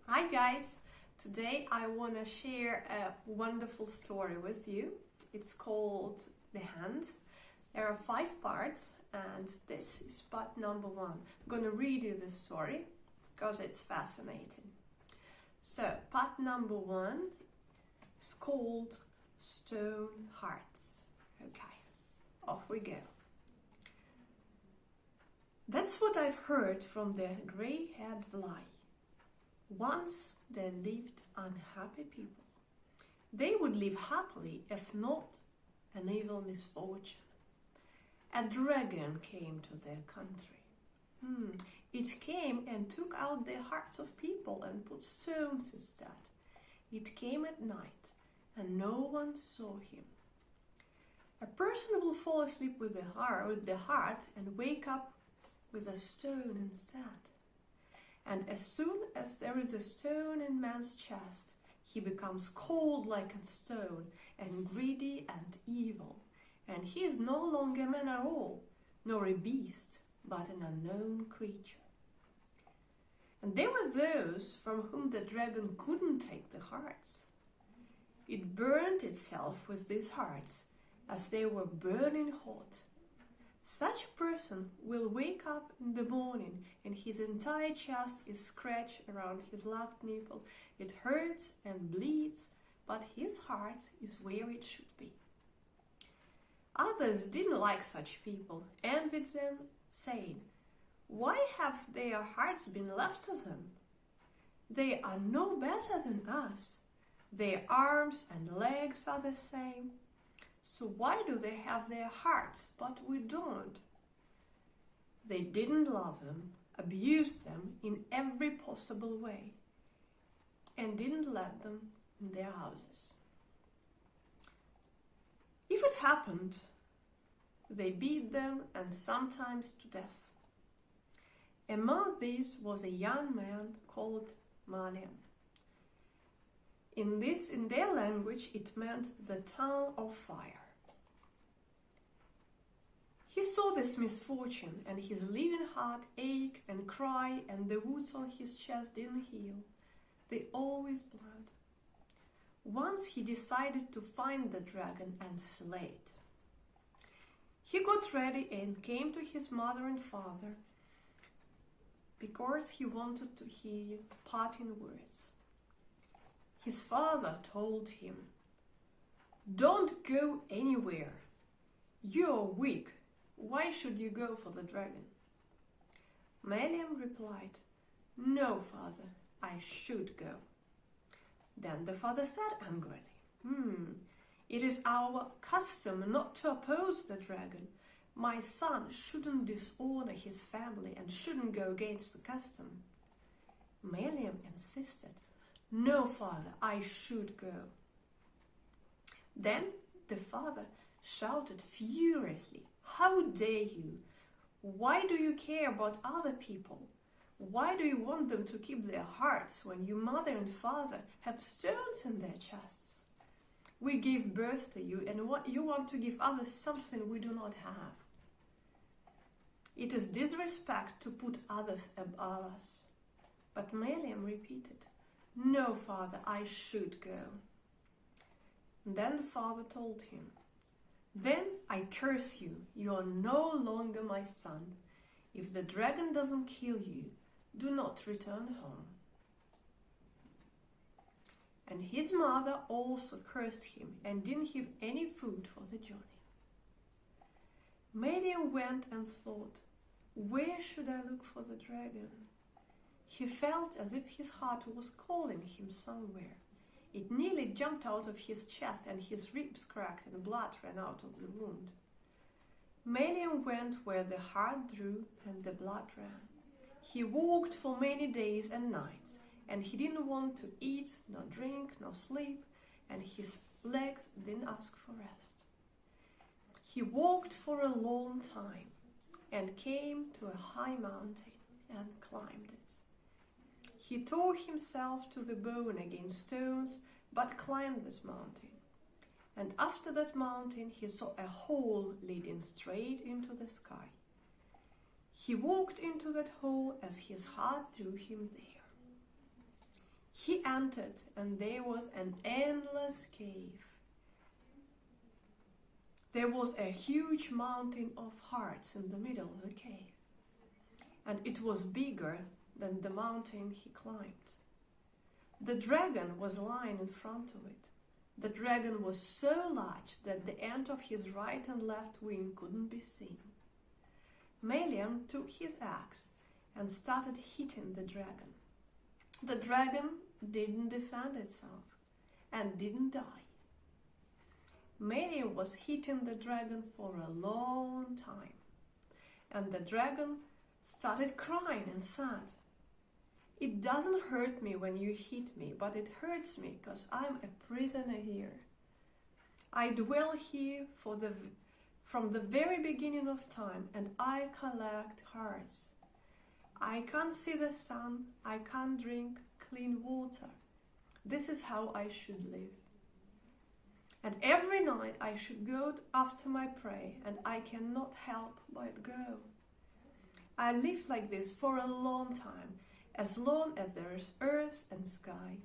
Hi guys! Today I want to share a wonderful story with you. It's called The Hand. There are 5 parts and this is part number 1. I'm going to read you the story because it's fascinating. So part number 1 is called Stone Hearts. Okay, off we go. That's what I've heard from the grey-haired fly. Once there lived unhappy people. They would live happily if not an evil misfortune. A dragon came to their country. It came and took out the hearts of people and put stones instead. It came at night and no one saw him. A person will fall asleep with the heart and wake up with a stone instead. And as soon as there is a stone in man's chest, he becomes cold like a stone and greedy and evil. And he is no longer a man at all, nor a beast, but an unknown creature. And there were those from whom the dragon couldn't take the hearts. It burned itself with these hearts as they were burning hot. Such a person will wake up in the morning and his entire chest is scratched around his left nipple. It hurts and bleeds, but his heart is where it should be. Others didn't like such people, envied them, saying, "Why have their hearts been left to them? They are no better than us. Their arms and legs are the same. So why do they have their hearts, but we don't?" They didn't love them, abused them in every possible way, and didn't let them in their houses. If it happened, they beat them and sometimes to death. Among these was a young man called Malian. In their language, it meant the tongue of fire. He saw this misfortune, and his living heart ached and cried, and the wounds on his chest didn't heal. They always bled. Once he decided to find the dragon and slay it. He got ready and came to his mother and father because he wanted to hear parting words. His father told him, "Don't go anywhere. You're weak. Why should you go for the dragon?" Malian replied, "No, father, I should go." Then the father said angrily, "It is our custom not to oppose the dragon. My son shouldn't dishonor his family and shouldn't go against the custom." Malian insisted, "No, father, I should go." Then the father shouted furiously, "How dare you? Why do you care about other people? Why do you want them to keep their hearts when your mother and father have stones in their chests? We gave birth to you, and you want to give others something we do not have. It is disrespect to put others above us." But Malian repeated, "No, father, I should go." And then the father told him, "Then I curse you. You are no longer my son. If the dragon doesn't kill you, do not return home." And his mother also cursed him and didn't give any food for the journey. Malian went and thought, "Where should I look for the dragon?" He felt as if his heart was calling him somewhere. It nearly jumped out of his chest and his ribs cracked and blood ran out of the wound. Malian went where the heart drew and the blood ran. He walked for many days and nights, and he didn't want to eat, nor drink, nor sleep, and his legs didn't ask for rest. He walked for a long time and came to a high mountain and climbed it. He tore himself to the bone against stones, but climbed this mountain. And after that mountain, he saw a hole leading straight into the sky. He walked into that hole as his heart drew him there. He entered, and there was an endless cave. There was a huge mountain of hearts in the middle of the cave, and it was bigger than the mountain he climbed. The dragon was lying in front of it. The dragon was so large that the end of his right and left wing couldn't be seen. Meliam took his axe and started hitting the dragon. The dragon didn't defend itself and didn't die. Meliam was hitting the dragon for a long time, and the dragon started crying and said, "It doesn't hurt me when you hit me, but it hurts me because I'm a prisoner here. I dwell here from the very beginning of time, and I collect hearts. I can't see the sun, I can't drink clean water. This is how I should live. And every night I should go after my prey, and I cannot help but go. I live like this for a long time, as long as there is earth and sky.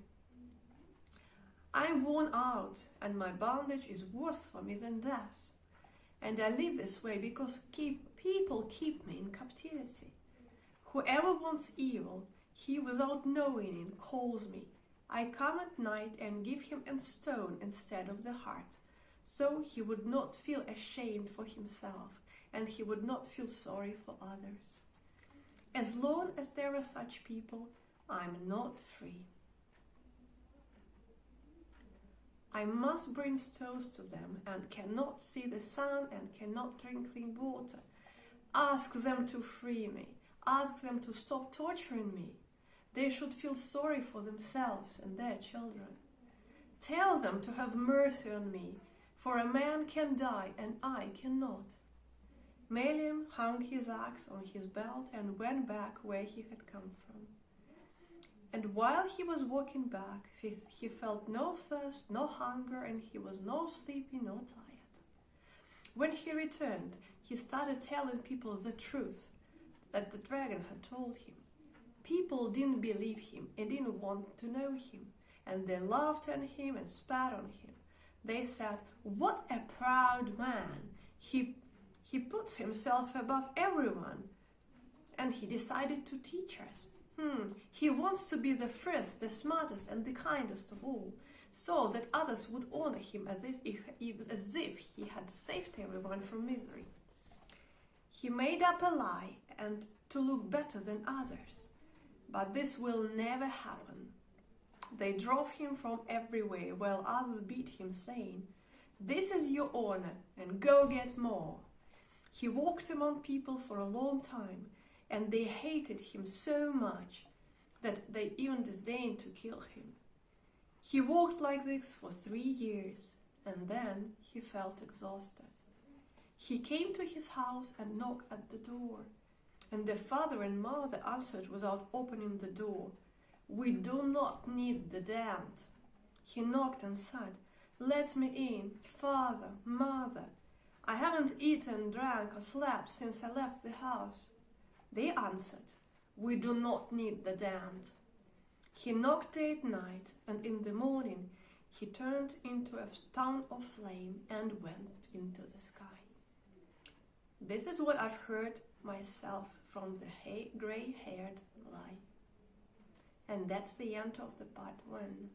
I'm worn out, and my bondage is worse for me than death. And I live this way because people keep me in captivity. Whoever wants evil, he without knowing it calls me. I come at night and give him a stone instead of the heart, so he would not feel ashamed for himself, and he would not feel sorry for others. As long as there are such people, I'm not free. I must bring stones to them, and cannot see the sun, and cannot drink clean water. Ask them to free me. Ask them to stop torturing me. They should feel sorry for themselves and their children. Tell them to have mercy on me, for a man can die and I cannot." Meliam hung his axe on his belt and went back where he had come from. And while he was walking back, he felt no thirst, no hunger, and he was no sleepy, no tired. When he returned, he started telling people the truth that the dragon had told him. People didn't believe him and didn't want to know him, and they laughed at him and spat on him. They said, "What a proud man! He puts himself above everyone, and he decided to teach us. He wants to be the first, the smartest, and the kindest of all, so that others would honor him as if he had saved everyone from misery. He made up a lie and to look better than others. But this will never happen." They drove him from everywhere, while others beat him, saying, "This is your honor, and go get more." He walked among people for a long time, and they hated him so much that they even disdained to kill him. He walked like this for 3 years, and then he felt exhausted. He came to his house and knocked at the door. And the father and mother answered without opening the door, "We do not need the damned." He knocked and said, "Let me in, father, mother. I haven't eaten, drank, or slept since I left the house." They answered, "We do not need the damned." He knocked day and night, and in the morning he turned into a town of flame and went into the sky. This is what I've heard myself from the gray-haired lie. And that's the end of the part 1.